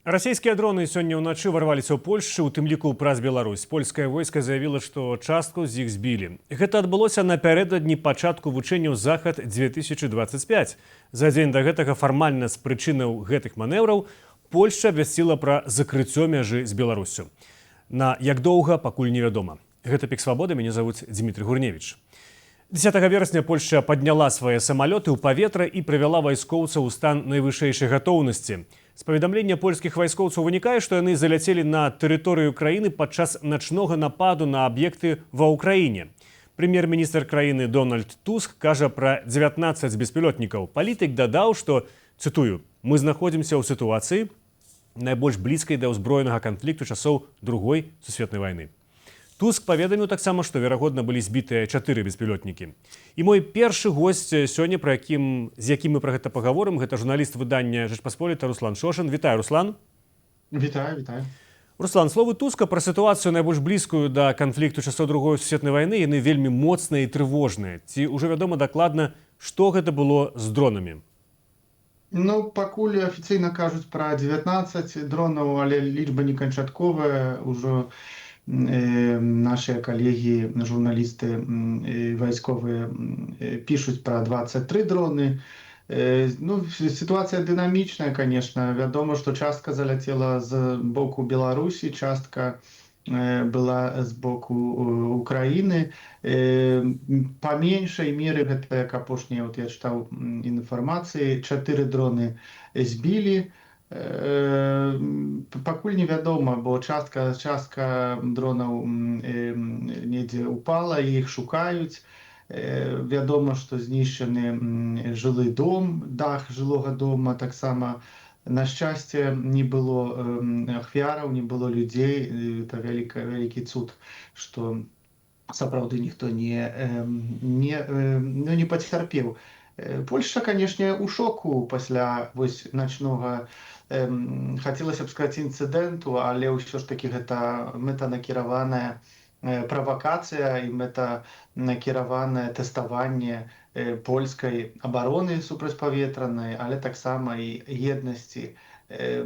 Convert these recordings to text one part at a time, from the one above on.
Расійскія дроны сёння ўначы варваліся ў Польшчу, у тым ліку праз Беларусь. Польскае войска заявіла, што частку з іх збілі. Гэта адбылося напярэдадні пачатку вучэнняў «Захад-2025». За дзень да гэтага фармальна з прычынаў гэтых манеўраў Польшча абвясціла пра закрыццё мяжы з Беларуссю. На як доўга, пакуль невядома. Гэта «Пік Свабоды», мяне завуць Дмітрий Гурневіч. 10 верасня Польшча падняла свае самалёты ў паветра і прывяла вайскоўцаў у стан найвышэйшай гатоўнасці. З паведамлення польскіх вайскоўцаў вынікае, што яны заляцелі на тэрыторыю краіны падчас начнога нападу на аб'екты ва ўкраіне. Прэм'ер-міністр краіны Дональд Туск кажа пра 19 беспілотнікаў. Палітык дадаў, што, цытую, «Мы знаходзімся ў сітуацыі найбольш блізкай да ўзброенага канфлікту часоў Другой сусветнай вайны». Туск паведаміў таксама, што, верагодна, былі збітыя 4 беспілотнікі. І мой першы госць сёння, з якім мы пра гэта пагаворым, гэта журналіст выдання «Жэчпасполіта» Руслан Шошин. Вітаю, Руслан. Вітаю, вітаю. Руслан, словы Туска пра сітуацыю найбольш блізкую да канфлікту часоў Другой сусветнай вайны, яны вельмі моцныя і трывожныя. Ці ўжо вядома дакладна, што гэта было з дронамі? Ну, пакуль афіцыйна кажуць пра 19 дронаў, але лічба не канчатковая. Ужо наши коллеги, журналисты войсковые пишут про 23 дроны. Ну, ситуация динамичная, конечно. Вядома, что частка залетела с боку Беларуси, частка была с боку Украины. По меньшей мере, это, как апошняя, вот я читал информации, 4 дроны сбили. Пакуль невядома, бо частка дронаў недзе упала, іх шукаюць. Вядома, што знішчаны жылы дом, дах жылога дома, таксама, на шчасце, не было ахвяраў, не было людзей. Это вялікі цуд, што сапраўды ніхто не пацярпеў. Польшча, канешне, у шоку пасля вось начнога, хацелася б сказаць, інцыдэнту, але ўсё ж такі гэта мэтанакіраваная правакацыя і мэтанакіраванае тэставанне польскай абароны супрацьпаветранай, але таксама і еднасці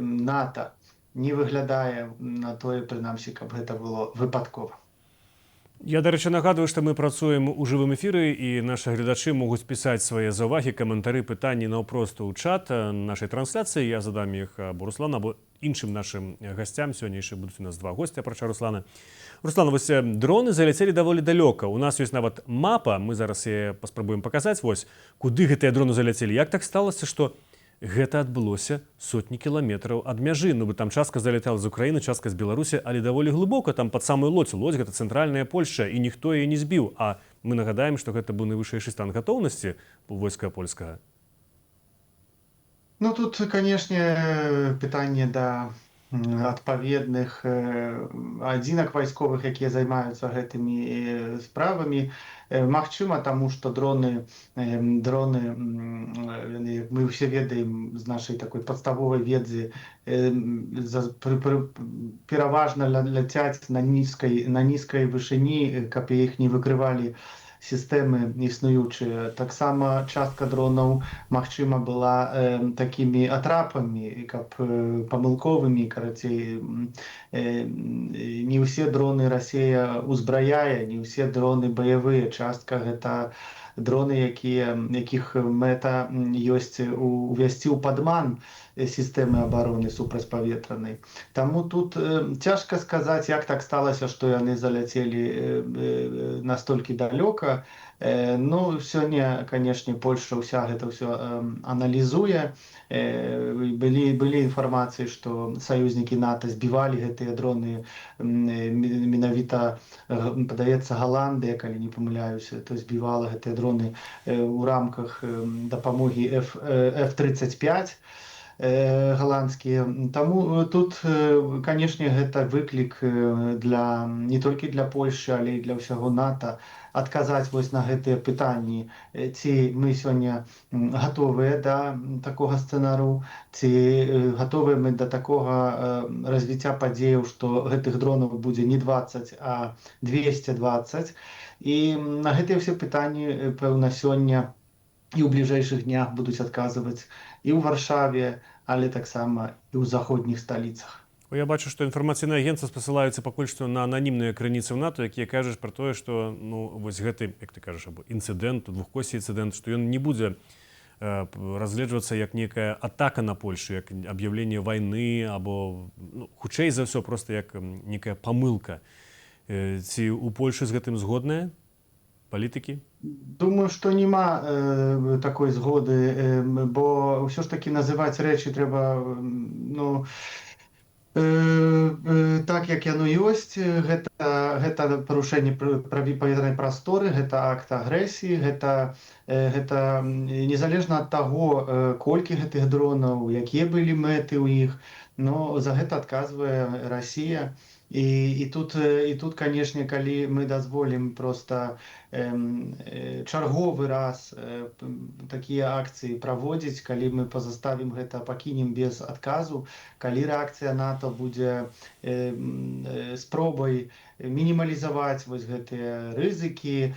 НАТО. Не выглядае на тое, прынамсі, каб гэта было выпадкова. Я, дарэчы, нагадваю, што мы працуем у жывым эфіры, і нашы гледачы могуць пісаць свае заўвагі, каментары, пытанні наўпрост у чат нашай трансляцыі. Я задам іх або Руслану, або іншым нашым гасцям. Сёння яшчэ будуць у нас 2 госці, апрача Руслана. Руслан, вось дроны заляцелі даволі далёка. У нас ёсць нават мапа, мы зараз яе паспрабуем паказаць, вось, куды гэтыя дроны заляцелі. Як так сталася, што гэта адбылося сотні кіламетраў ад мяжы? Ну, бы там частка залетала з Украіны, частка з Беларусі, але даволі глыбока, там пад самую Лодзь. Лодзь — гэта цэнтральная Польшча, і ніхто яе не збіў. А мы нагадаем, што гэта быў найвышэйшы стан гатоўнасці войска польскага. Ну, тут, канешне, пытанне да адпаведных адзінак вайсковых, якія займаюцца гэтымі справамі. Магчыма, таму што дроны, мы ўсе ведаем з нашай такой падставовай ведзі, пераважна ляцяць на нізкай вышыні, каб іх не выкрывалі сістэмы існуючыя. Таксама частка дронаў, магчыма, была такімі атрапамі, каб памылковымі, карацей. Не ўсе дроны Расія ўзбраяе, не ўсе дроны баявыя. Частка гэта дроны, якіх мэта ёсць увясці ў падман сістэмы абароны супрацьпаветранай. Таму тут цяжка сказаць, як так сталася, што яны заляцелі настолькі далёка. Ну, сёння, канешне, Польшча ўся гэта ўсё аналізуе. Былі інфармацыі, што саюзнікі НАТО збівалі гэтыя дроны, менавіта, падаецца, Галандыя, калі не памыляюся, то збівала гэтыя дроны ў рамках дапамогі F-35 голландскія. Таму тут, канешне, гэта выклік не толькі для Польшчы, але і для ўсяго НАТО адказаць вось на гэтыя пытанні. Ці мы сёння гатовыя да такога сцэнару, ці гатовыя мы да такога развіцця падзеяў, што гэтых дронаў будзе не 20, а 220. І на гэтыя ўсе пытанні, пэўна, сёння і ў бліжэйшых днях будуць адказваць і ў Варшаве, але таксама і ў заходніх сталіцах. Я бачу, што інфармацыйныя агенцтвы спасылаюцца пакуль што на ананімныя крыніцы ў НАТО, якія кажуць пра тое, што ну, вось гэты, як ты кажаш, або інцыдэнт, двухкосці інцыдэнт, што ён не будзе разгледжвацца як некая атака на Польшу, як аб'яўленне вайны, або ну, хутчэй за ўсё проста як некая памылка. Ці ў Польшы з гэтым згодныя палітыкі? Думаю, што няма такой згоды, бо ўсё ж такі называць рэчы трэба ну, так, як яно ёсць. Гэта парушэнне паветранай прасторы, гэта акт агрэсіі, гэта незалежна ад таго, колькі гэтых дронаў, якія былі мэты ў іх, но за гэта адказвае Расія. І тут, канешне, калі мы дазволім проста чарговы раз такія акцыі праводзіць, калі мы пазаставім гэта, пакінем без адказу, калі рэакцыя НАТО будзе спробай мінімалізаваць вось гэтыя рызыкі,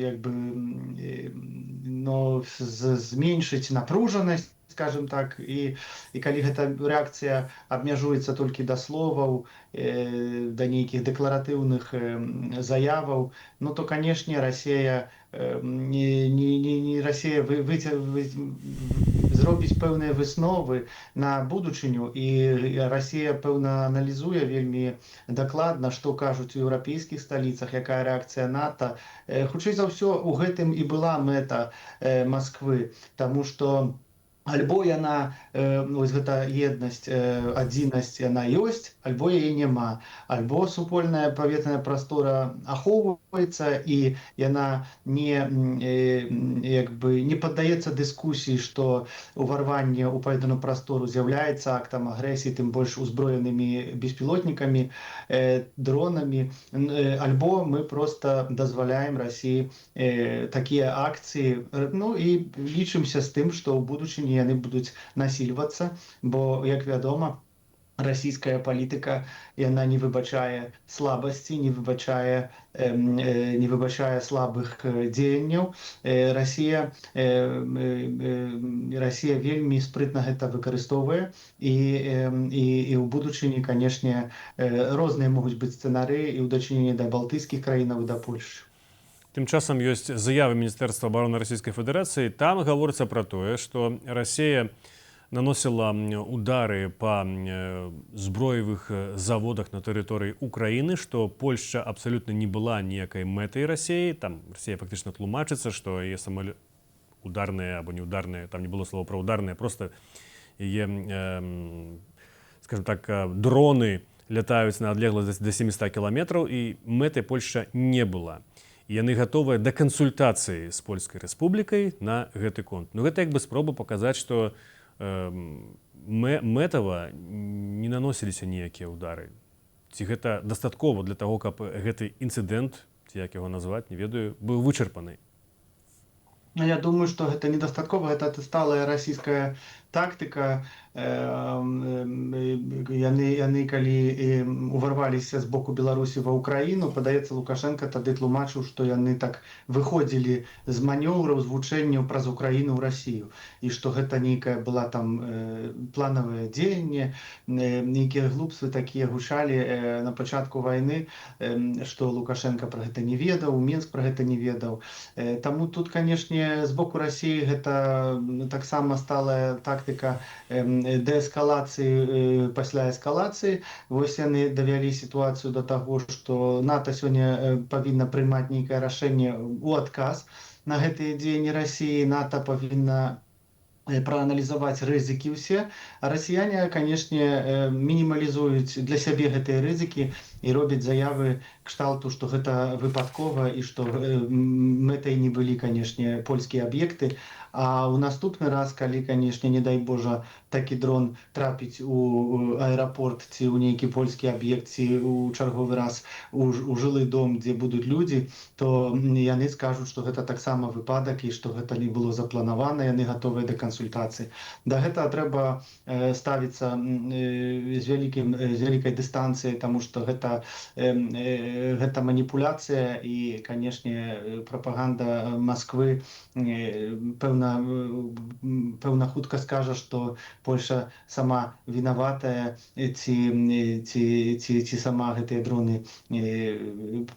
як бы ну, зменшыць напружанасць, скажем так, і калі гэта рэакцыя абмяжуецца толькі да словаў, да нейкіх дэкларатыўных заяваў, ну то, канешне, Расія зробіць пэўныя высновы на будучыню, і Расія, пэўна, аналізуе вельмі дакладна, што кажуць у еўрапейскіх сталіцах, якая рэакцыя НАТО. Хутчэй за ўсё, у гэтым і была мэта Масквы, таму што альбо яна, вось гэта еднасць, адзінасць, яна ёсць, альбо яе няма. Альбо супольная паветраная прастора ахоўваецца, і яна як бы не паддаецца дыскусіі, што ўварванне ў паветраную прастору з'яўляецца актам агрэсіі, тым больш узброенымі беспілотнікамі, дронамі. Альбо мы проста дазваляем Расіі такія акцыі, ну і лічымся з тым, што ў будучыні яны будуць насільвацца, бо, як вядома, расійская палітыка, яна не выбачае слабасці, не выбачае слабых дзеянняў. Расія вельмі спрытна гэта выкарыстоўвае, і ў будучыні, канешне, розныя могуць быць сцэнарыі і ў дачыненні да балтыйскіх краінаў і да Польшчы. Тым часам ёсць заявы Міністэрства абароны Расійскай Федэрацыі. Там гаворыцца пра тое, што Расія наносіла удары па зброевых заводах на тэрыторыі Украіны, што Польшча абсалютна не была ніякай мэтай Расіі. Там Расія фактычна тлумачыцца, што яе самолеты ударныя або неударныя, там не было слова пра ударныя, проста яе, скажем так, дроны лятаюць на адлегласць да 700 кіламетраў, і мэтай Польшча не была. І яны гатовыя да кансультацыі з Польскай Рэспублікай на гэты конт. Ну, гэта як бы спроба паказаць, што мэтава не наносіліся ніякія ўдары. Ці гэта дастаткова для таго, каб гэты інцыдэнт, ці як яго назваць, не ведаю, быў вычарпаны? Я думаю, што гэта недастаткова, гэта сталая расійская тактыка. Яны калі уварваліся з боку Беларусі ва Ўкраіну, падаецца, Лукашенко тады тлумачыў, што яны так выходзілі з манёўраў, з вучэнняў праз Украіну ў Расію, і што гэта нейкая была там планавае дзеянне, нейкія глупствы такія гучалі на пачатку вайны, што Лукашенко пра гэта не ведаў, Мінск пра гэта не ведаў. Таму тут, канешне, з боку Расіі гэта таксама сталая тактыка дээскалацыі пасля эскалацыі. Вось яны давялі сітуацыю да таго, што НАТО сёння павінна прымаць нейкае рашэнне ў адказ на гэтыя дзеянні Расіі. НАТО павінна прааналізаваць рызыкі ўсе, а расіяне, канешне, мінімалізуюць для сябе гэтыя рызыкі і робяць заявы кшталту, што гэта выпадкова і што мэтай не былі, канешне, польскія аб'екты. А ў наступны раз, калі, канешне, не дай Божа, такі дрон трапіць у аэрапорт ці ў нейкі польскі аб'ект, ці ў чарговы раз у жылы дом, дзе будуць людзі, то яны скажуць, што гэта таксама выпадак і што гэта не было запланавана, яны гатовыя да кансультацыі. Да гэтага трэба ставіцца з вялікай дыстанцыяй, таму што гэта гэта маніпуляцыя і, канешне, прапаганда Масквы пэўна хутка скажа, што Польша сама вінаватая ці сама гэтыя дроны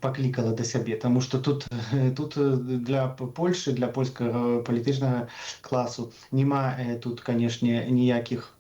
паклікала да сябе. Таму што тут для Польшчы, для польскага палітычнага класу няма тут, канешне, ніякіх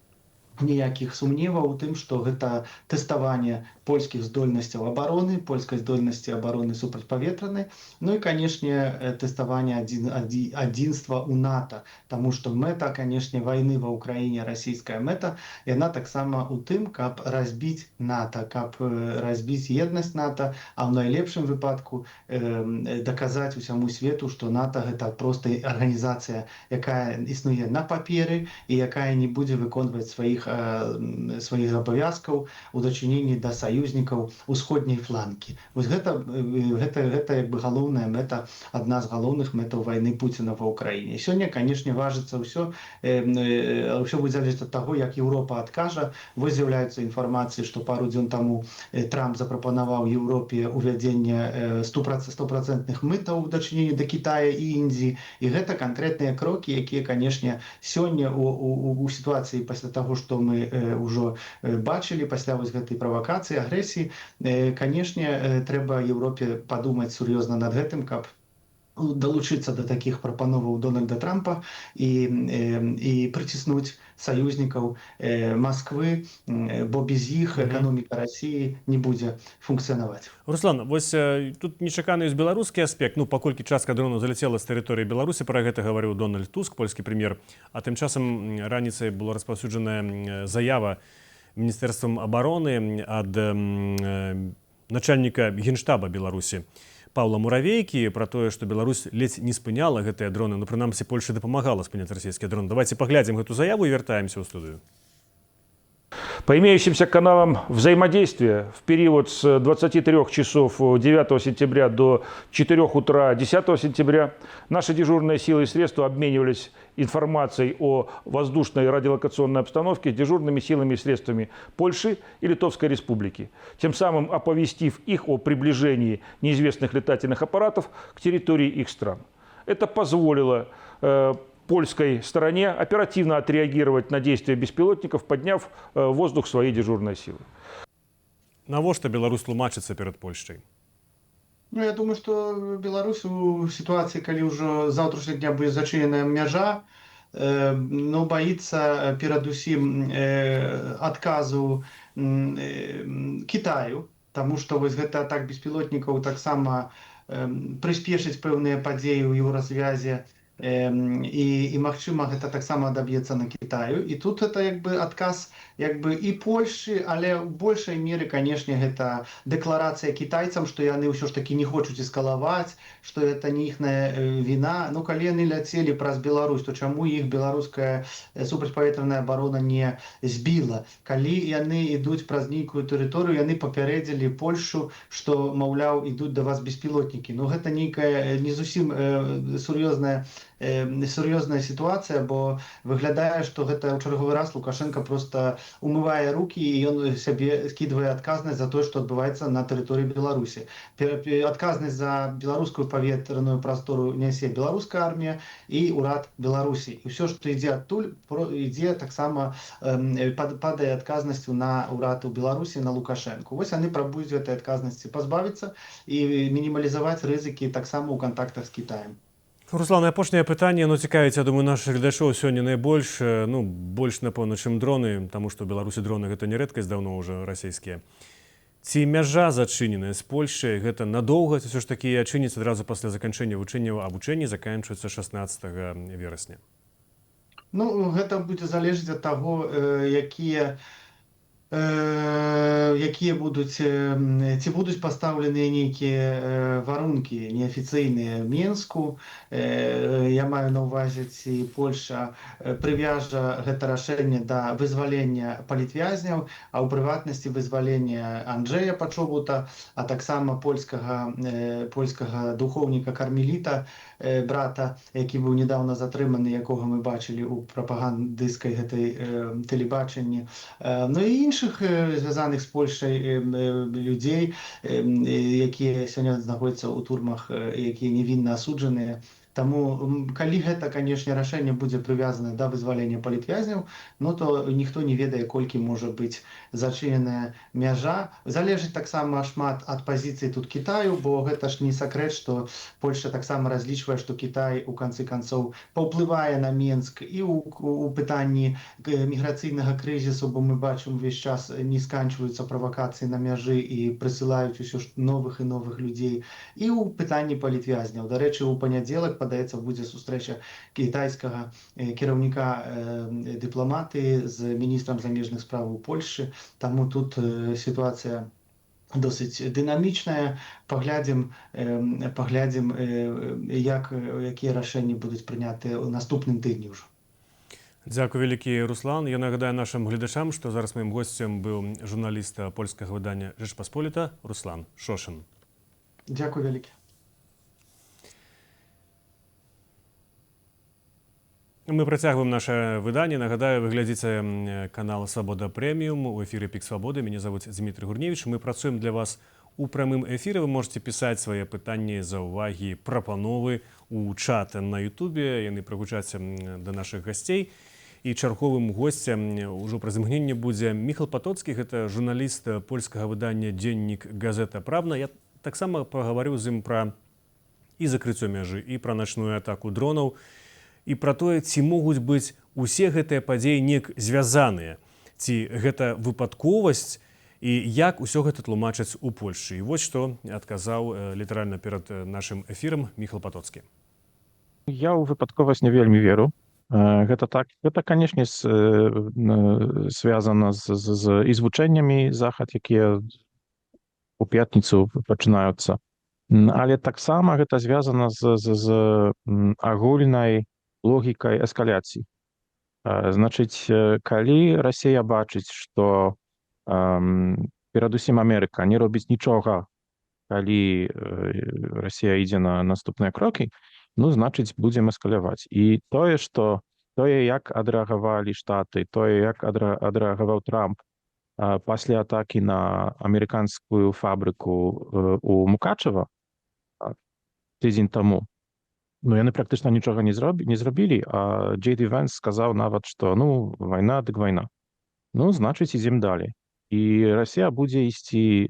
сумневаў у тым, што гэта тэставанне польскіх здольнасцяў абароны, польскай здольнасці абароны супрацьпаветранай, ну і, канешне, тэставанне адзінства ў НАТО, таму што мэта, канешне, вайны ва ўкраіне, расійская мэта, яна таксама ў тым, каб разбіць НАТО, каб разбіць еднасць НАТО, а ў найлепшым выпадку даказаць усяму свету, што НАТО гэта проста арганізацыя, якая існуе на паперы і якая не будзе выконваць сваіх абавязкаў у дачыненні да саюзнікаў усходняй фланкі. Вось гэта як бы галоўная мэта, адна з галоўных мэтаў вайны Пуціна ва ўкраіне. Сёння, канешне, важыцца ўсё будзе залежаць ад таго, як Еўропа адкажа. Вось з'яўляюцца інфармацыі, што пару дзён таму Трамп запрапанаваў Еўропе ўвядзенне 100% мытаў у дачыненні да Кітая і Індіі. І гэта канкрэтныя крокі, якія, канешне, сёння у сітуацыі пасля таго, што мы ўжо бачылі пасля вось гэтай правакацыі, агрэсіі, канешне, трэба Еўропе падумаць сур'ёзна над гэтым, каб далучыцца да такіх прапановаў Дональда Трампа і прыціснуць саюзнікаў Масквы, бо без іх эканоміка Расіі не будзе функцыянаваць. Руслан, вось тут нечаканы ёсць беларускі аспект. Ну, паколькі частка дронаў заляцела з тэрыторыі Беларусі, пра гэта гаварыў Дональд Туск, польскі прэм'ер, а тым часам раніцай была распаўсюджаная заява Міністэрствам абароны ад начальніка Генштаба Беларусі Паўла Муравейкі пра тое, што Беларусь ледзь не спыняла гэтыя дроны, ну, прынамсі, Польша дапамагала спыняць расійскія дроны. Давайте паглядзім гэту заяву і вяртаемся ў студыю. По имеющимся каналам взаимодействия в период с 23 часов 9 сентября до 4 утра 10 сентября наши дежурные силы и средства обменивались информацией о воздушной радиолокационной обстановке с дежурными силами и средствами Польши и Литовской Республики, тем самым оповестив их о приближении неизвестных летательных аппаратов к территории их стран. Это позволило польской стороне оперативно отреагировать на действия беспилотников, подняв в воздух свои дежурные силы. Навошта Беларусь тлумачыцца перад Польшчай? Ну, я думаю, што Беларусь у сітуацыі, калі ўжо заўтрашняга дня будзе зачыненая мяжа, ну, баіцца перадусім адказу Кітаю, таму што вось гэта атак беспілотнікаў таксама прыспешыць пэўныя падзеі ў еўразвязе, і магчыма, гэта таксама адаб'ецца на Кітаю. І тут гэта як бы адказ і Польшчы, але ў большай меры, канешне, гэта дэкларацыя кітайцам, што яны ўсё ж такі не хочуць эскалаваць, што гэта не іхная віна. Ну, калі яны ляцелі праз Беларусь, то чаму іх беларуская супрацьпаветраная абарона не збіла? Калі яны ідуць праз нейкую тэрыторыю, яны папярэдзілі Польшчу, што, маўляў, ідуць да вас беспілотнікі. Ну, гэта нейкая не зусім сур'ёзная сітуацыя, бо выглядае, што гэта ў чарговы раз Лукашенко просто умывае рукі і ён сябе скідвае адказнасць за тое, што адбываецца на тэрыторыі Беларусі. Адказнасць за беларускую паветраную прастору нясе беларуская армія і ўрад Беларусі. І ўсё, што ідзе адтуль, ідзе таксама падае адказнасцю на ўрад у Беларусі, на Лукашенку. Вось яны прабуюць гэтай адказнасці пазбавіцца і мінімалізаваць рызыкі таксама ў кантактах з Кітаем. Руслан, апошняе пытанне, цікавіць, я думаю, нашых гледачоў сёння найбольш, больш, напэўна, чым дроны, таму што ў Беларусі дроны гэта не рэдкасць, даўно ўжо расійскія. Ці мяжа зачыненая з Польшай, гэта надоўга, ці ўсё ж такі адчыніцца адразу пасля заканчэння вучэнняў, а вучэнні заканчваюцца 16 верасня? Ну, гэта будзе залежаць ад таго, якія будуць, ці будуць пастаўленыя нейкія варункі неафіцыйныя Мінску. Я маю на ўвазе, ці Польша прывяжа гэта рашэнне да вызвалення палітвязняў, а ў прыватнасці вызвалення Анджэя Пачобута, а таксама польскага духоўніка Кармеліта, брата, які быў недавно затрыманы, якога мы бачылі ў прапагандысцкай гэтай тэлебачанні. Ну і іншыя іншых звязаных з Польшай людзей, якія сёння знаходзяцца ў турмах, якія невінна асуджаныя. Таму, калі гэта, канешне, рашэнне будзе прывязана да вызвалення палітвязняў, ну то ніхто не ведае, колькі можа быць зачыненая мяжа. Залежыць таксама шмат ад пазіцыі тут Кітаю, бо гэта ж не сакрэт, што Польша таксама разлічвае, што Кітай у канцы канцоў паўплывае на Менск і ў пытанні міграцыйнага крызісу, бо мы бачым увесь час не сканчваюцца правакацыі на мяжы і прысылаюць усё ж новых і новых людзей. І ў пытанні палітвязняў. Дарэчы, у панядзелак, падаецца, будзе сустрэча кітайскага кіраўніка дыпламатыі з міністрам замежных спраў у Польшчы. Таму тут сітуацыя досыць дынамічная. Паглядзім, якія рашэнні будуць прынятыя ў наступным тыдні ўжо. Дзякуй вялікі, Руслан. Я нагадаю нашым гледачам, што зараз маім госцем быў журналіст польскага выдання «Жэчпасполіта» Руслан Шошын. Дзякуй вялікі. Мы працягваем наше выданне. Нагадаю, вы глядзіце канал «Свабода Прэміум». У эфіры «Пік Свабоды». Мяне завуць Дмітрий Гурневіч. Мы працуем для вас у прамым эфіры. Вы можете пісаць свае пытанні, заўвагі, прапановы у чат на Ютубе. Яны прагучаць да нашых гасцей. І чарговым госцем ўжо праз імгненне будзе Міхал Патоцкі. Гэта журналіст польскага выдання «Дзеннік Газета Правна». Я таксама пагаварыў з ім пра і закрыццё мяжы, і пра начную атаку дронаў, і пра тое, ці могуць быць усе гэтыя падзеі неяк звязаныя, ці гэта выпадковасць, і як усё гэта тлумачаць у Польшчы. І вось што адказаў літаральна перад нашым эфірам Міхал Патоцкі. Я ў выпадковасць не вельмі веру. Гэта так. Гэта, канешне, звязана з вучэннямі захад, якія у пятніцу пачынаюцца. Але таксама гэта звязана з агульнай логікай эскаляцыі. Значыць, калі Расія бачыць, што перадусім Амерыка не робіць нічога, калі Расія ідзе на наступныя крокі, ну, значыць, будзем эскаляваць. І тое, як адрэагавалі Штаты, тое, як адрэагаваў Трамп пасля атакі на амерыканскую фабрыку у Мукачева тыдзень таму, ну, яны практычна нічога не зрабілі, а Джей Ді Венс сказаў нават, што, ну, вайна дык вайна. Ну, значыць, ідзем далей. І Расія будзе ісці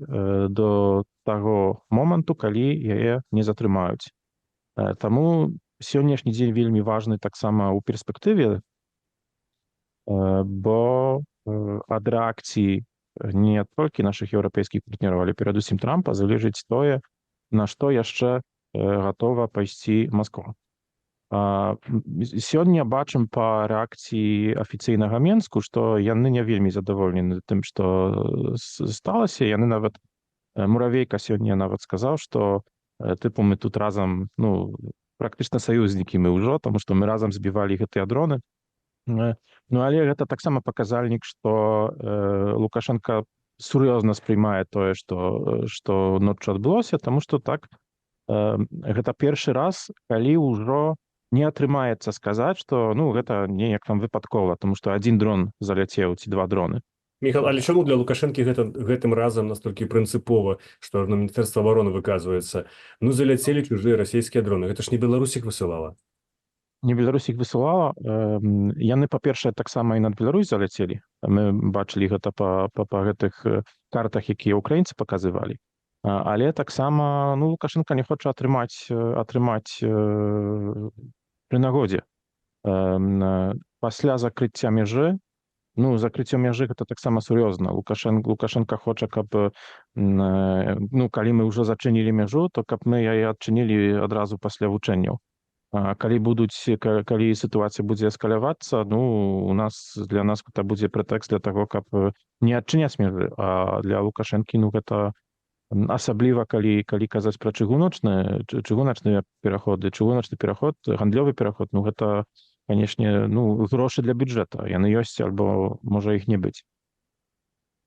до таго моманту, калі яе не затрымаюць. Таму сённяшні дзень вельмі важны таксама ў перспектыве, бо ад рэакцыі не толькі нашых еўрапейскіх партнёраў, але перадусім Трампа залежыць тое, на што яшчэ гатова пайсці Масква. Сёння бачым па рэакцыі афіцыйнага Менску, што яны не вельмі задаволены тым, што сталася. Яны нават, Муравейка сёння нават сказаў, што тыпу мы тут разам, ну, практычна саюзнікі мы ўжо, таму што мы разам збівалі гэтыя дроны. Ну, але гэта таксама паказальнік, што Лукашенка сур'ёзна спрымае тое, што ноччу адбылося, таму што так, гэта першы раз, калі ўжо не атрымаецца сказаць, што, ну, гэта неяк там выпадкова, таму што адзін дрон заляцеў ці два дроны. Міхал, але чаму для Лукашэнкі гэтым разам настолькі прынцыпова, што на Міністэрства абароны выказваецца? Ну, заляцелі чужыя расійскія дроны. Гэта ж не Беларусь іх высылала. Не Беларусь іх высылала. Яны, па-першае, таксама і над Беларусь заляцелі. Мы бачылі гэта па гэтых картах, якія ўкраінцы паказывалі. Але таксама, ну, Лукашенка не хоча атрымаць пры нагодзе. Пасля закрыцця мяжы, ну, закрыццё мяжы гэта таксама сур'ёзна. Лукашенка хоча, каб, ну, калі мы ўжо зачынілі мяжу, то каб мы яе адчынілі адразу пасля вучэнняў. Калі сітуацыя будзе эскалявацца, ну, для нас гэта будзе прэтэкст для таго, каб не адчыняць мяжы, а для Лукашэнкі, ну, гэта асабліва, калі казаць пра чыгуначныя пераходы, чыгуначны пераход, гандлёвы пераход, ну, гэта, канешне, ну, грошы для бюджэта. Яны ёсць, альбо можа іх не быць.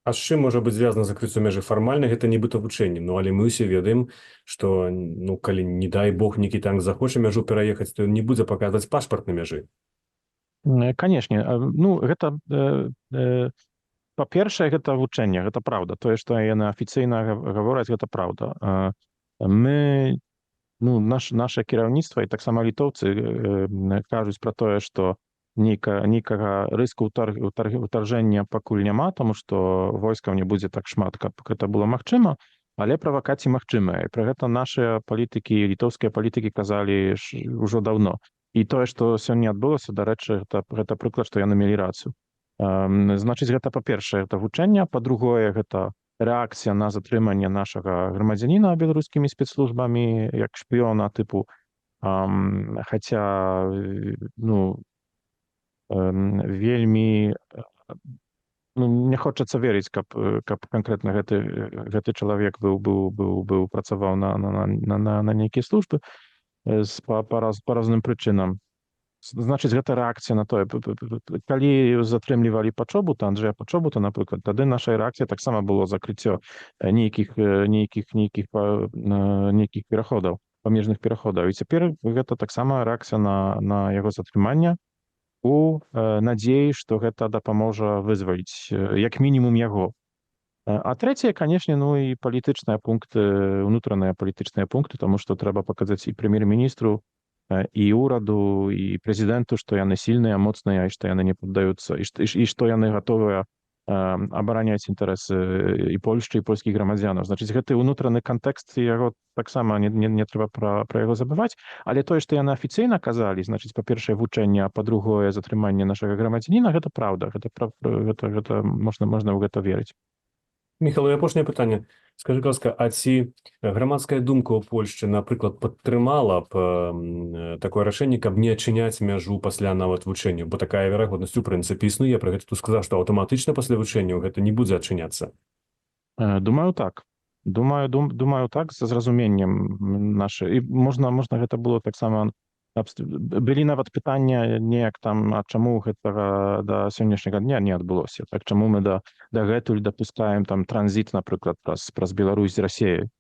А з чым можа быць звязана закрыццё мяжы? Фармальна гэта нібыта вучэннем, ну, але мы ўсе ведаем, што, ну, калі, не дай Бог, нейкі танк захоча мяжу пераехаць, то ён не будзе паказваць пашпарт на мяжы. Канешне. Ну, гэта па-першае, гэта вучэнне, гэта праўда. Тое, што яны афіцыйна гавораць, гэта праўда. Мы, ну, наша кіраўніцтва і таксама літоўцы кажуць пра тое, што нейкага рыску ўтаржэння пакуль няма, таму што войскаў не будзе так шмат, каб гэта было магчыма, але правакацыі магчымыя. І пра гэта нашыя палітыкі, літоўскія палітыкі казалі ўжо даўно. І тое, што сёння адбылося, дарэчы, гэта прыклад, што яны мелі рацыю. Значыць, гэта па-першае, гэта вучэнне, па-другое, гэта рэакцыя на затрыманне нашага грамадзяніна беларускімі спецслужбамі як шпіёна тыпу, хаця, ну, вельмі, ну, не хочацца верыць, каб канкрэтна гэты чалавек працаваў на нейкія службы па розным прычынам. Значыць, гэта рэакцыя на тое. Калі затрымлівалі Пачобута, Анджэя Пачобута, напрыклад, тады наша рэакцыя таксама было закрыццё нейкіх пераходаў, памежных пераходаў. І цяпер гэта таксама рэакцыя на яго затрыманне у надзеі, што гэта дапаможа вызваліць як мінімум яго. А трэцяе, канешне, ну і палітычныя пункты, унутраныя палітычныя пункты, таму што трэба паказаць і прэм'ер-міністру, і ўраду, і прэзідэнту, што яны сільныя, моцныя, і што яны не паддаюцца, і што яны гатовыя абараняць інтарэсы і Польшчы, і польскіх грамадзянаў. Значыць, гэты ўнутраны кантэкст, яго таксама не трэба пра яго забываць, але тое, што яны афіцыйна казалі, значыць, па-першае, вучэнне, а па-другое, затрыманне нашага грамадзяніна, гэта праўда, гэта можна ў гэта верыць. Міхал, і апошняе пытанне. Скажы, ласка, а ці грамадская думка ў Польшчы, напрыклад, падтрымала б такое рашэнне, каб не адчыняць мяжу пасля нават вучэнняў? Бо такая верагоднасць у прынцыпе існуе. Пра гэта тут сказаў, што аўтаматычна пасля вучэнняў гэта не будзе адчыняцца. Думаю, так. Думаю, так, з зразуменнем наша. І можна гэта было таксама. Былі нават пытання неяк там, а чаму гэтага да сённяшняга дня не адбылося? Так, чаму мы дагэтуль дапускаем там транзіт, напрыклад, праз Беларусь з Расіяй?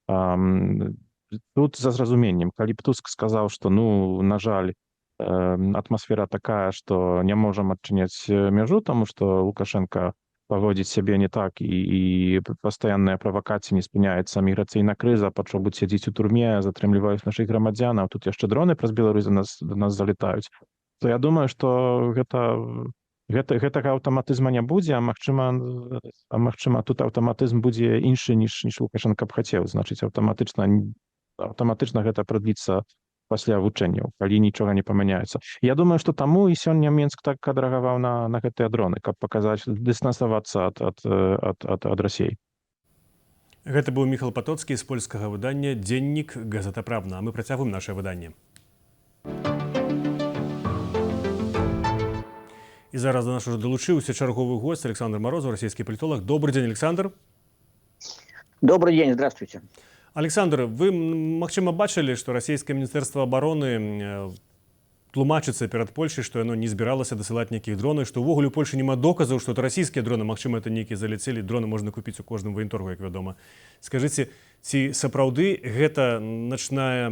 Тут за зразуменнем. Калі б Туск сказаў, што, ну, на жаль, атмасфера такая, што не можам адчыняць мяжу, таму што Лукашенко паводзіць сябе не так, і пастаянныя правакацыі, не спыняецца міграцыйная крыза, Пачобут сядзіць у турме, затрымліваюць нашых грамадзянаў, тут яшчэ дроны праз Беларусь до нас залетаюць, то я думаю, што гэтага аўтаматызма не будзе, а магчыма, тут аўтаматызм будзе іншы, ніж Лукашенко б хацеў. Значыць, аўтаматычна гэта прадліцца пасля вучэнняў, калі нічога не памяняецца. Я думаю, што таму і сёння Мінск так адрэагаваў на гэтыя дроны, каб паказаць, дыстанцавацца ад Расіі. Гэта быў Міхал Патоцкі з польскага выдання «Дзеннік Газета Правна». А мы працягваем нашае выданне. І зараз до нас уже долучыўся чарговы гость Александр Морозов, расійскі палітолог. Добрый день, Александр. Добрый день, здравствуйте. Александр, вы, магчыма, бачылі, што расійскае міністэрства абароны тлумачыцца перад Польшай, што яно не збіралася дасылаць нейкіх дронаў, што ўвогуле ў Польшы няма доказаў, што это расійскія дроны, магчыма, это нейкія заляцелі, дроны можна купіць у кожным ваенторгу, як вядома. Скажыце, ці сапраўды гэта начное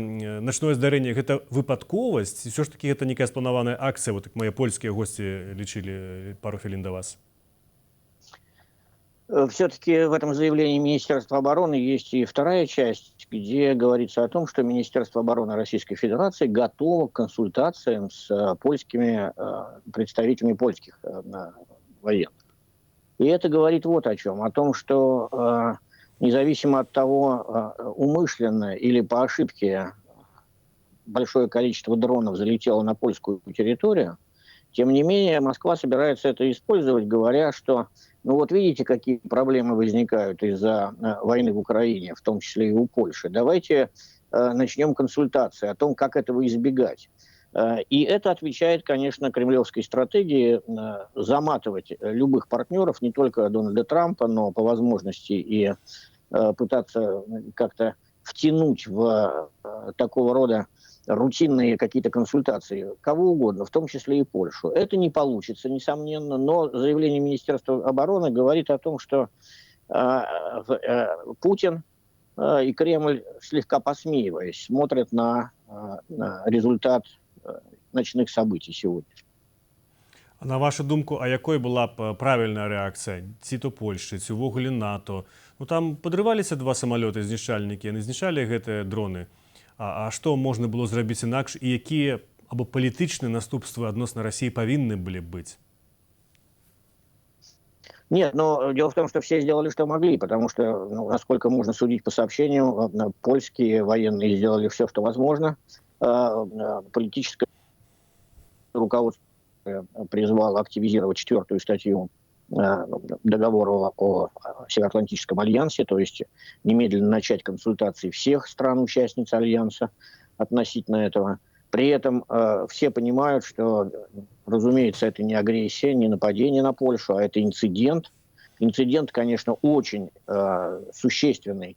здарэнне, гэта выпадковасць, ці ўсё ж такі гэта нейкая спланаваная акцыя, вот як мае польскія госці лічылі пару хвілін да вас? Все-таки в этом заявлении Министерства обороны есть и вторая часть, где говорится о том, что Министерство обороны Российской Федерации готово к консультациям с польскими представителями польских военных. И это говорит вот о чем. О том, что независимо от того, умышленно или по ошибке большое количество дронов залетело на польскую территорию, тем не менее Москва собирается это использовать, говоря, что ну вот видите, какие проблемы возникают из-за войны в Украине, в том числе и у Польши. Давайте начнем консультации о том, как этого избегать. И это отвечает, конечно, кремлевской стратегии заматывать любых партнеров, не только Дональда Трампа, но по возможности и пытаться как-то втянуть в такого рода рутинные какие-то консультации, кого угодно, в том числе и Польшу. Это не получится, несомненно, но заявление Министерства обороны говорит о том, что Путин и Кремль, слегка посмеиваясь, смотрят на результат ночных событий сегодня. А на вашу думку, а якой была б правильная реакція? Ці то Польшчы, ці ўвогуле НАТО? Ну там падрываліся два самалёты знішчальнікі, яны знішчалі гэтыя дроны. А што можна было зрабіць інакш і якія або палітычныя наступствы адносна Расіі павінны былі быць? Нет, но дело в том, что все сделали, что могли, потому что, ну, насколько можно судить по сообщению, польские военные сделали все, что возможно. Политическое руководство призвало активизировать 4-ю статью договора о Североатлантическом альянсе, то есть немедленно начать консультации всех стран-участниц альянса относительно этого. При этом все понимают, что, разумеется, это не агрессия, не нападение на Польшу, а это инцидент. Инцидент, конечно, очень существенный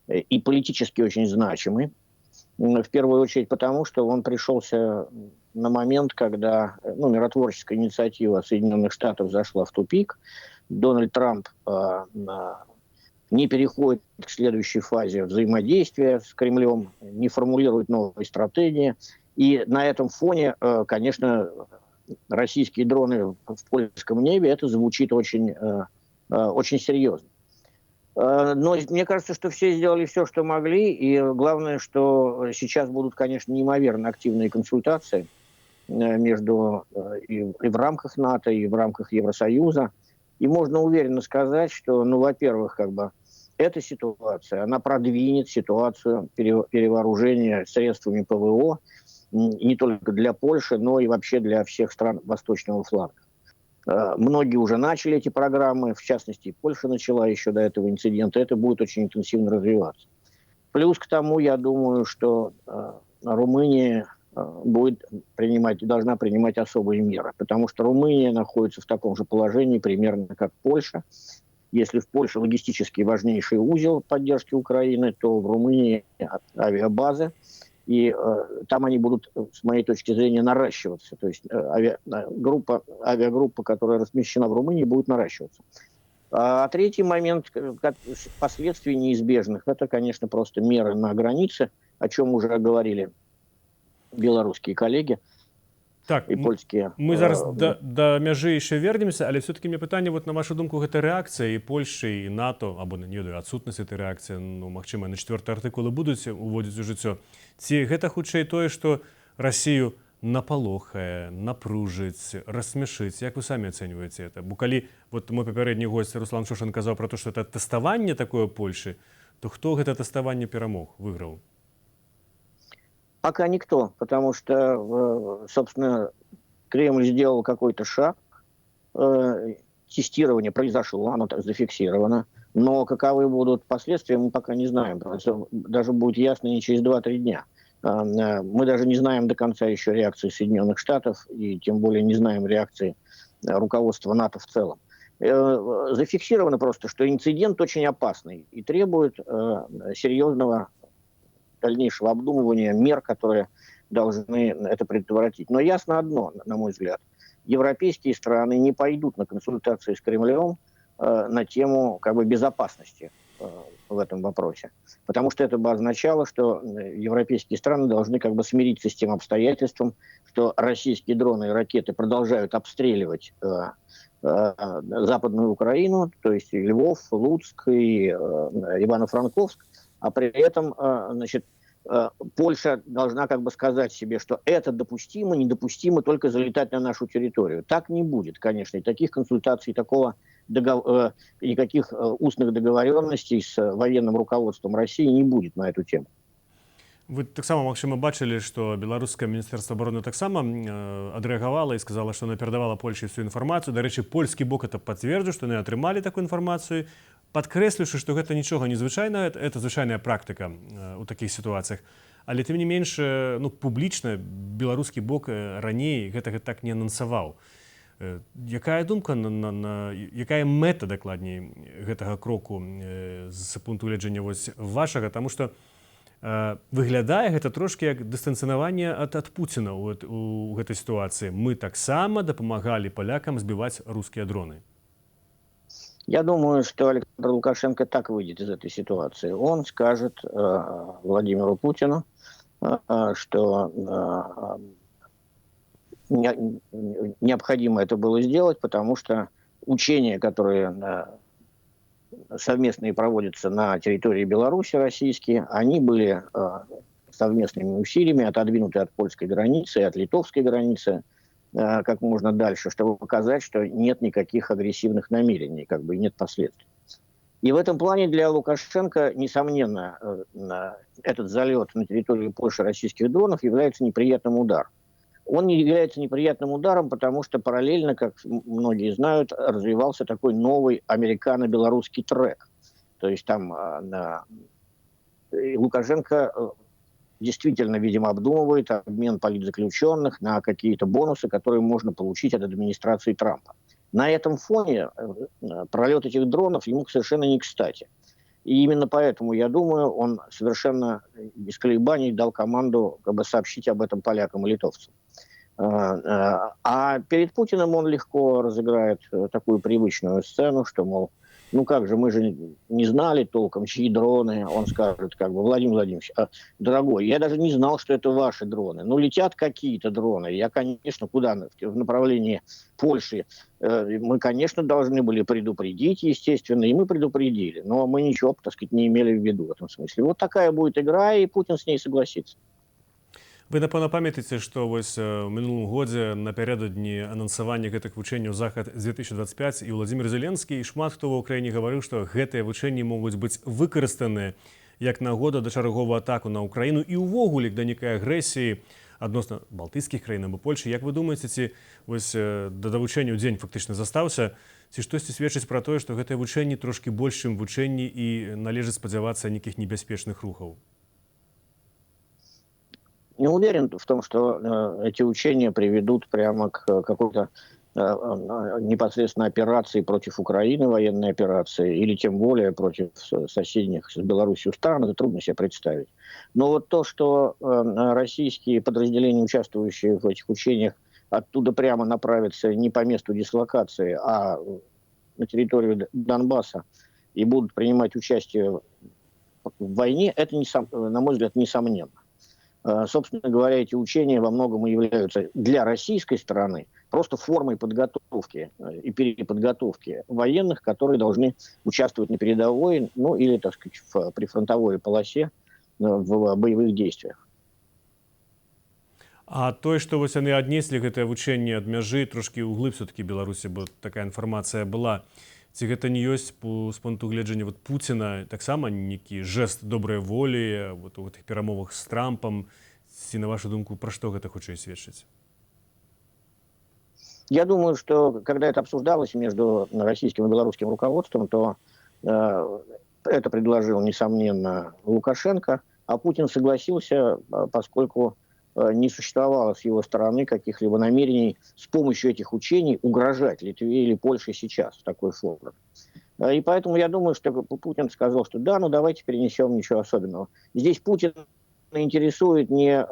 и политически очень значимый. В первую очередь потому, что он пришелся на момент, когда миротворческая инициатива Соединенных Штатов зашла в тупик. Дональд Трамп не переходит к следующей фазе взаимодействия с Кремлем, не формулирует новые стратегии. И на этом фоне, конечно, российские дроны в польском небе, это звучит очень, очень серьезно. Но мне кажется, что все сделали все, что могли, и главное, что сейчас будут, конечно, неимоверно активные консультации между и в рамках НАТО, и в рамках Евросоюза. И можно уверенно сказать, что, ну, во-первых, как бы эта ситуация, она продвинет ситуацию перевооружения средствами ПВО не только для Польши, но и вообще для всех стран Восточного фланга. Многие уже начали эти программы, в частности, Польша начала еще до этого инцидента. Это будет очень интенсивно развиваться. Плюс к тому, я думаю, что Румыния должна принимать особые меры, потому что Румыния находится в таком же положении примерно как Польша. Если в Польше логистически важнейший узел поддержки Украины, то в Румынии авиабазы, и там они будут, с моей точки зрения, наращиваться. То есть авиагруппа, которая размещена в Румынии, будет наращиваться. А третий момент, последствий неизбежных, это, конечно, просто меры на границе, о чем уже говорили белорусские коллеги. Так, і польскія. Мы зараз да мяжы яшчэ вернемся, але все-таки мне пытанне, вот на вашу думку, гэта рэакцыя і Польшчы, і НАТО, або, не ведаю, адсутнасць этой рэакцыі, ну, магчыма, на 4-й артыкулы будуць уводзіць у жыццё. Ці гэта хутчэй тое, што Расію напалохае, напружыць, рассмяшыць? Як вы самі ацэньваеце это? Бо калі вот мой папярэдні госць Руслан Шушан казаў пра то, што это тэставанне такое Польшы, то хто гэта тэставанне перамог, выйграў? Пока никто, потому что, собственно, Кремль сделал какой-то шаг, тестирование произошло, оно так зафиксировано, но каковы будут последствия, мы пока не знаем. Даже будет ясно не через 2-3 дня. Мы даже не знаем до конца еще реакции Соединенных Штатов, и тем более не знаем реакции руководства НАТО в целом. Зафиксировано просто, что инцидент очень опасный и требует серьезного дальнейшего обдумывания мер, которые должны это предотвратить. Но ясно одно, на мой взгляд. Европейские страны не пойдут на консультации с Кремлем на тему как бы безопасности в этом вопросе. Потому что это бы означало, что европейские страны должны как бы смириться с тем обстоятельством, что российские дроны и ракеты продолжают обстреливать Западную Украину, то есть и Львов, Луцк, и Ивано-Франковск, а при этом, значит, Польша должна как бы сказать себе, что это допустимо, недопустимо только залетать на нашу территорию. Так не будет, конечно, и таких консультаций, никаких устных договоренностей с военным руководством России не будет на эту тему. Вы таксама, магчыма, бачылі, што беларускае міністэрства абароны таксама адрэагавала і сказала, што яна перадавала Польшчы всю інфармацыю. Дарэчы, польскі бок это пацвердзіў, што яны атрымалі такую інфармацыю, падкрэсліўшы, што гэта нічога незвычайнага, это звычайная практыка ў такіх сітуацыях. Але тым не менш, ну, публічна беларускі бок раней гэтага так не анансаваў. Якая думка, якая мэта, дакладней, гэтага кроку з пункту гледжання вашага? Таму што выглядае гэта трошки як дыстанцыяванне ад Пуціна у гэтай сітуацыі. Мы таксама дапамагалі палякам збіваць рускія дроны. Я думаю, что Александр Лукашенко так выйдет из этой ситуации. Он скажет Владимиру Путину, что необходимо это было сделать, потому что учения, которые совместные проводятся на территории Беларуси, российские, они были совместными усилиями отодвинуты от польской границы и от литовской границы как можно дальше, чтобы показать, что нет никаких агрессивных намерений, как бы и нет последствий. И в этом плане для Лукашенко, несомненно, этот залет на территорию Польши российских дронов является неприятным ударом. Он не является неприятным ударом, потому что параллельно, как многие знают, развивался такой новый американо-белорусский трек. То есть там Лукашенко действительно, видимо, обдумывает обмен политзаключенных на какие-то бонусы, которые можно получить от администрации Трампа. На этом фоне пролет этих дронов ему совершенно не кстати. И именно поэтому, я думаю, он совершенно без колебаний дал команду как бы сообщить об этом полякам и литовцам. А перед Путиным он легко разыграет такую привычную сцену, что, мол, ну как же, мы же не знали толком, чьи дроны. Он скажет, как бы, Владимир Владимирович, дорогой, я даже не знал, что это ваши дроны. Ну, летят какие-то дроны. Я, конечно, куда? В направлении Польши. Мы, конечно, должны были предупредить, естественно, и мы предупредили. Но мы ничего, так сказать, не имели в виду в этом смысле. Вот такая будет игра, и Путин с ней согласится. Вы, напэўна, памятаеце, што вось у мінулым годзе напярэдадні анансавання гэтых вучэнняў захад 2025 і Владзімир Зеленскі і шмат хто ва ўкраіне гаварыў, што гэтыя вучэнні могуць быць выкарыстаныя як нагода да чарговую атаку на Украіну і ўвогуле да нейкай агрэсіі адносна балтыйскіх краін або Польшы. Як вы думаеце, ці вось да вучэнняў дзень фактычна застаўся, ці штосьці сведчыць пра тое, што гэтыя вучэнні трошкі больш, чым вучэнні і належыць спадзявацца нейкіх небяспечных рухаў? Не уверен в том, что эти учения приведут прямо к какой-то непосредственно операции против Украины, военной операции, или тем более против соседних с Беларусью стран, это трудно себе представить. Но вот то, что российские подразделения, участвующие в этих учениях, оттуда прямо направятся не по месту дислокации, а на территорию Донбасса и будут принимать участие в войне, это, на мой взгляд, несомненно. Собственно говоря, эти учения во многом и являются для российской стороны просто формой подготовки и переподготовки военных, которые должны участвовать на передовой, ну или, так сказать, в прифронтовой полосе в боевых действиях. А тое, што вось яны аднеслі гэтае вучэнне ад мяжы трошкі ўглыб все-таки Беларусі, бо такая інфармацыя была. Ці гэта не ёсць з пункту гледжання вот Пуціна таксама нейкі жэст добрай волі вот у гэтых перамовах з Трампам? Ці, на вашу думку, пра што гэта хутчэй сведчыць? Я думаю, что когда это обсуждалось между российским и белорусским руководством, то это предложил, несомненно, Лукашенко, а Путин согласился, поскольку не существовало с его стороны каких-либо намерений с помощью этих учений угрожать Литве или Польше сейчас в такой форме. И поэтому я думаю, что Путин сказал, что да, ну давайте перенесем, ничего особенного. Здесь Путин интересует не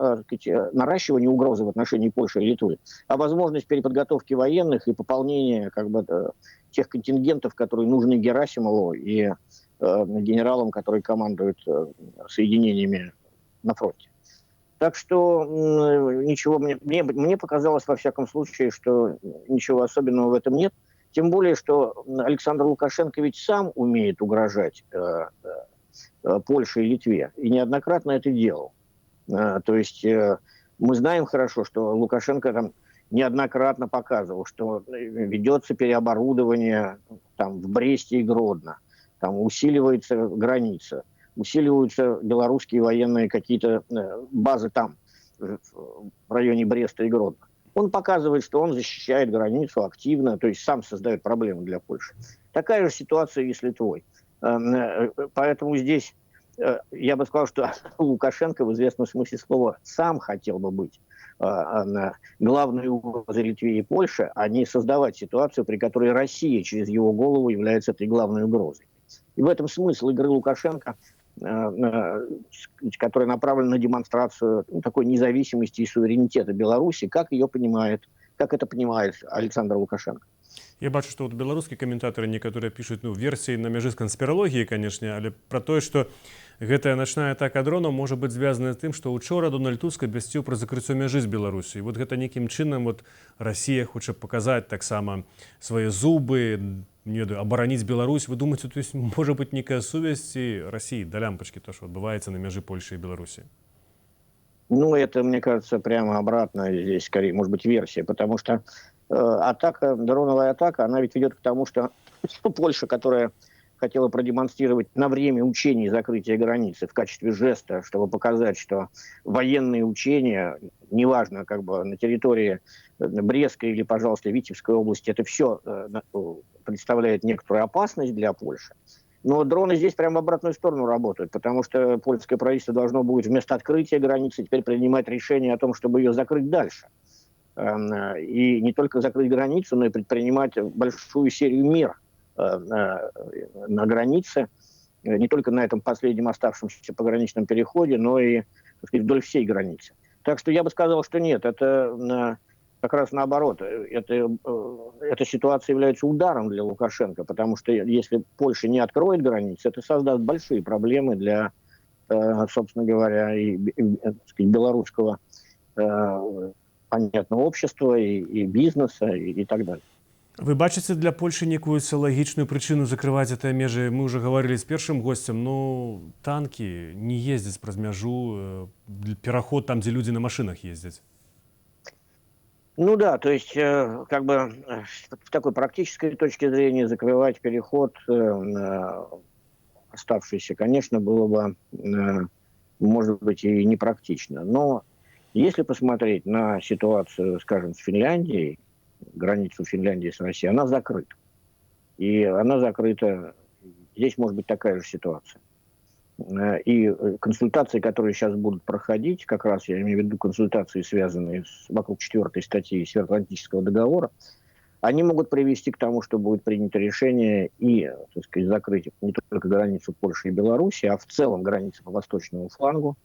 наращивание угрозы в отношении Польши и Литвы, а возможность переподготовки военных и пополнения как бы тех контингентов, которые нужны Герасимову и генералам, которые командуют соединениями на фронте. Так что ничего, мне показалось, во всяком случае, что ничего особенного в этом нет. Тем более, что Александр Лукашенко ведь сам умеет угрожать Польше и Литве. И неоднократно это делал. То есть мы знаем хорошо, что Лукашенко там неоднократно показывал, что ведется переоборудование там, в Бресте и Гродно. Там усиливается граница. Усиливаются белорусские военные какие-то базы там, в районе Бреста и Гродно. Он показывает, что он защищает границу активно, то есть сам создает проблемы для Польши. Такая же ситуация и с Литвой. Поэтому здесь я бы сказал, что Лукашенко в известном смысле слова сам хотел бы быть главной угрозой Литве и Польше, а не создавать ситуацию, при которой Россия через его голову является этой главной угрозой. И в этом смысл игры Лукашенко, которая направлена на демонстрацию такой независимости и суверенитета Беларуси, как это понимает Александр Лукашенко. Я бачу, што вот беларускія каментатары некаторыя пішуць версіі на мяжы з канспіралогіі, канешне, але пра тое, што гэтая начная атака дронаў можа быць звязаная з тым, што учора Дональд Туск абвясціў пра закрыццё мяжы з Беларусі. Вот гэта нейкім чынам Расія хоча паказаць таксама свае зубы, не ведаю, абараніць Беларусь. Вы думаеце, то есть можа быць нейкая сувязь Расіі да лямпачкі, то, што адбываецца на мяжы Польши і Беларусі? Ну, это, мне кажется, прямо обратно здесь, скорее, может быть, версия, потому что атака, дроновая атака, она ведь ведет к тому, что Польша, которая хотела продемонстрировать на время учений закрытия границы в качестве жеста, чтобы показать, что военные учения, неважно, как бы на территории Брестской или, пожалуйста, Витебской области, это все представляет некоторую опасность для Польши. Но дроны здесь прямо в обратную сторону работают, потому что польское правительство должно будет вместо открытия границы теперь принимать решение о том, чтобы ее закрыть дальше. И не только закрыть границу, но и предпринимать большую серию мер на границе, не только на этом последнем оставшемся пограничном переходе, но и, так сказать, вдоль всей границы. Так что я бы сказал, что нет, это как раз наоборот. Эта ситуация является ударом для Лукашенко, потому что если Польша не откроет границы, это создаст большие проблемы для, собственно говоря, и белорусского понятного общества, и бизнеса, и так далее. Вы бачыце для Польши некую лагічную прычыну закрываць гэтыя межы? Мы уже говорили з першым госцем, танки не ездзяць праз мяжу, пераход там, дзе людзі на машинах ездзяць. Ну да, то есть как бы в такой практической точке зрения закрывать переход оставшийся, конечно, было бы, может быть, и непрактично. Но если посмотреть на ситуацию, скажем, с Финляндией, границу Финляндии с Россией, она закрыта. И она закрыта, здесь может быть такая же ситуация. И консультации, которые сейчас будут проходить, как раз я имею в виду консультации, связанные вокруг 4-й статьи Североатлантического договора, они могут привести к тому, что будет принято решение и, так сказать, закрыть не только границу Польши и Беларуси, а в целом границу по восточному флангу.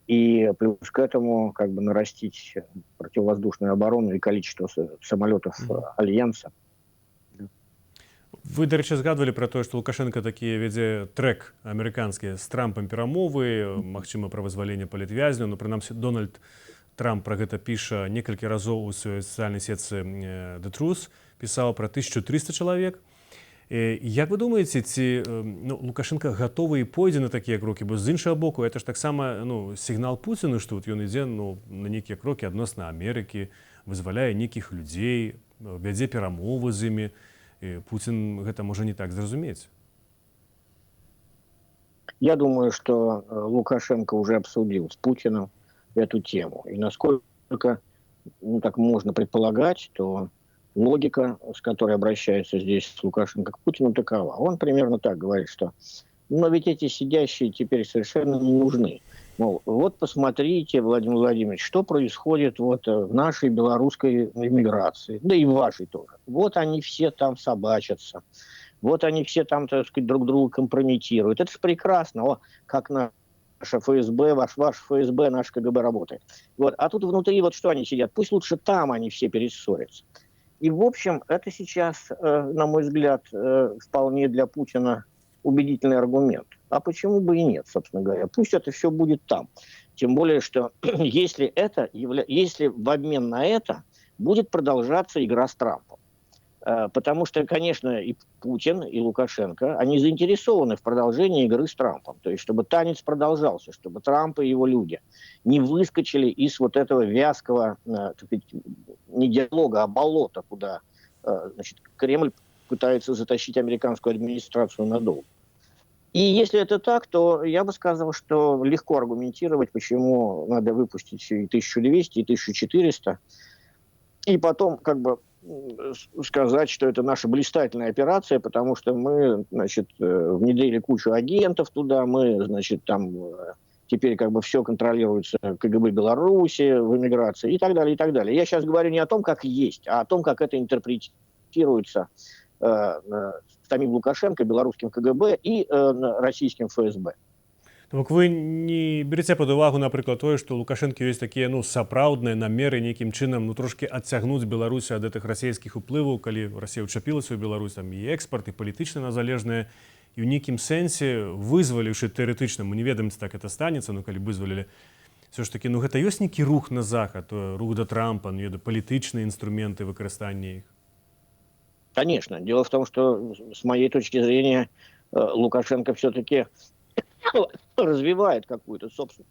И плюс к этому как бы нарастить противовоздушную оборону и количество самолетов Альянса. Вы, дарэчы, згадвалі пра тое, што Лукашенко такі вядзе трэк амерыканскі з Трампам перамовы, магчыма, пра вызваленне палітвязняў, но прынамсі Дональд Трамп пра гэта піша некалькі разоў у сваёй сацыяльнай сетцы The Truth, пісаў пра 1300 чалавек. Як вы думаеце, ці Лукашенко гатовы і пойдзе на такія крокі? Бо з іншага боку, это ж таксама сігнал Пуціну, што ён ідзе на нейкія крокі адносна Амерыкі, вызваляе нейкіх людзей, вядзе перамовы з імі. Путин гэта можа не так зразумець. Я думаю, что Лукашенко уже обсудил с Путиным эту тему. И насколько так можно предполагать, то логика, с которой обращается здесь Лукашенко к Путину, такова. Он примерно так говорит, что но ведь эти сидящие теперь совершенно не нужны. Мол, вот посмотрите, Владимир Владимирович, что происходит вот в нашей белорусской иммиграции, да и в вашей тоже. Вот они все там собачатся, вот они все там, так сказать, друг друга компрометируют. Это же прекрасно, как наше ФСБ, ваш ФСБ, наш КГБ работает. Вот. А тут внутри вот что они сидят, пусть лучше там они все перессорятся. И, в общем, это сейчас, на мой взгляд, вполне для Путина убедительный аргумент. А почему бы и нет, собственно говоря? Пусть это все будет там. Тем более, что если в обмен на это будет продолжаться игра с Трампом. Потому что, конечно, и Путин, и Лукашенко, они заинтересованы в продолжении игры с Трампом. То есть, чтобы танец продолжался, чтобы Трамп и его люди не выскочили из вот этого вязкого, так сказать, не диалога, а болота, куда значит, Кремль пытается затащить американскую администрацию надолго. И если это так, то я бы сказал, что легко аргументировать, почему надо выпустить и 1200, и 1400, и потом как бы сказать, что это наша блистательная операция, потому что мы, значит, внедрили кучу агентов туда, мы, значит, там теперь как бы все контролируется КГБ Беларуси в эмиграции и так далее, и так далее. Я сейчас говорю не о том, как есть, а о том, как это интерпретируется самим Лукашенко, белорусским КГБ и российским ФСБ. Бок вы не береце пад увагу, напрыклад, тое, што Лукашэнкі ёсць такія сапраўдныя намеры нейкім чынам трошкі адцягнуць Беларусь ад гэтых расійскіх уплываў, калі Расія ўчапілася ў Беларусь, там і экспарт, і палітычна незалежная, і ў нейкім сэнсе вызваліўшы тэарэтычна, мы не ведаем, ці так это станецца, калі вызвалілі, все ж таки, гэта ёсць нейкі рух на захад, рух да Трампа, палітычныя інструменты выкарыстання іх? Конечно. Дело в том, что с моей точки зрения Лукашенко все-таки развивает какую-то собственную,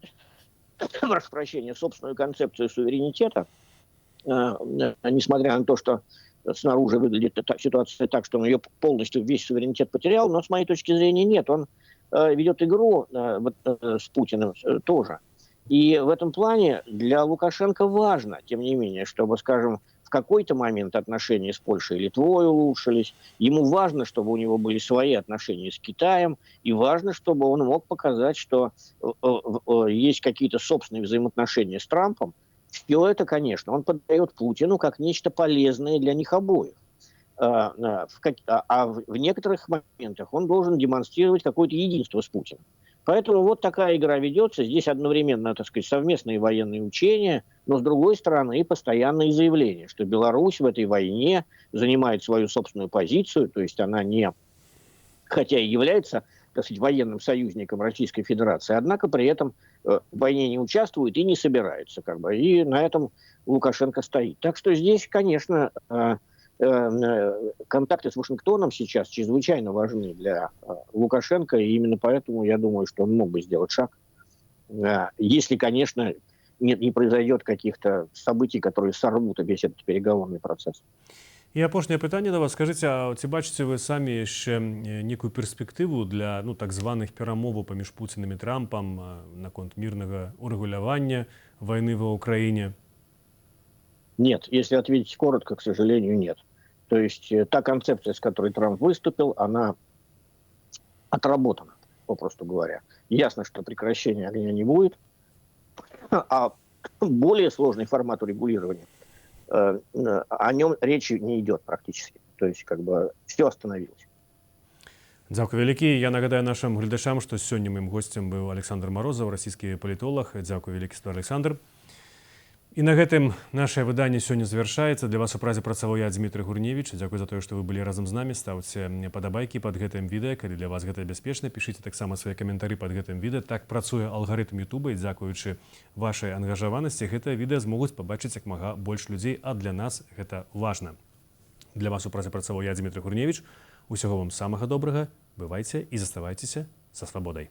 прошу прощения, собственную концепцию суверенитета, несмотря на то, что снаружи выглядит ситуация так, что он ее полностью весь суверенитет потерял, но с моей точки зрения нет. Он ведет игру с Путиным тоже. И в этом плане для Лукашенко важно, тем не менее, чтобы, скажем, в какой-то момент отношения с Польшей и Литвой улучшились. Ему важно, чтобы у него были свои отношения с Китаем, и важно, чтобы он мог показать, что есть какие-то собственные взаимоотношения с Трампом. Все это, конечно, он подает Путину как нечто полезное для них обоих. А в некоторых моментах он должен демонстрировать какое-то единство с Путиным. Поэтому вот такая игра ведется. Здесь одновременно, так сказать, совместные военные учения, но с другой стороны и постоянные заявления, что Беларусь в этой войне занимает свою собственную позицию, то есть она не, хотя и является, так сказать, военным союзником Российской Федерации, однако при этом в войне не участвует и не собирается, и на этом Лукашенко стоит. Так что здесь, конечно, контакты с Вашингтоном сейчас чрезвычайно важны для Лукашенко, и именно поэтому я думаю, что он мог бы сделать шаг, если, конечно, не произойдет каких-то событий, которые сорвут весь этот переговорный процесс. І апошняе пытанне да вас. Скажыце, а ці бачыце вы самі яшчэ некую перспектыву для так званых перамоваў паміж Пуцінам і Трампам наконт мірнага урэгулявання войны ва Украине? Нет, если ответить коротко, к сожалению, нет. То есть та концепция, с которой Трамп выступил, она отработана, попросту говоря. Ясно, что прекращения огня не будет, а более сложный формат урегулирования, о нем речи не идет практически. То есть все остановилось. Дзякуй вялікі. Я нагадаю нашим глядачам, што сёння маім госцем быў Александр Морозов, расійскі палітолог. Дзякуй вялікі, Александр. І на гэтым наше выданне сёння завяршаецца. Для вас у празе працаваў я, Дмітрый Гурневіч. Дзякуй за тое, што вы былі разам з намі. Ставце падабайкі пад гэтым відэа, калі для вас гэта бяспечна. Пішыце таксама свае каментары пад гэтым відэа. Так працуе алгарытм Ютуба, і дзякуючы вашай ангажаванасці гэтае відэа змогуць пабачыць як мага больш людзей, а для нас гэта важна. Для вас у празе працаваў я, Дмітрый Гурневіч. Усяго вам самага добрага, бывайце і заставайцеся са свабодай.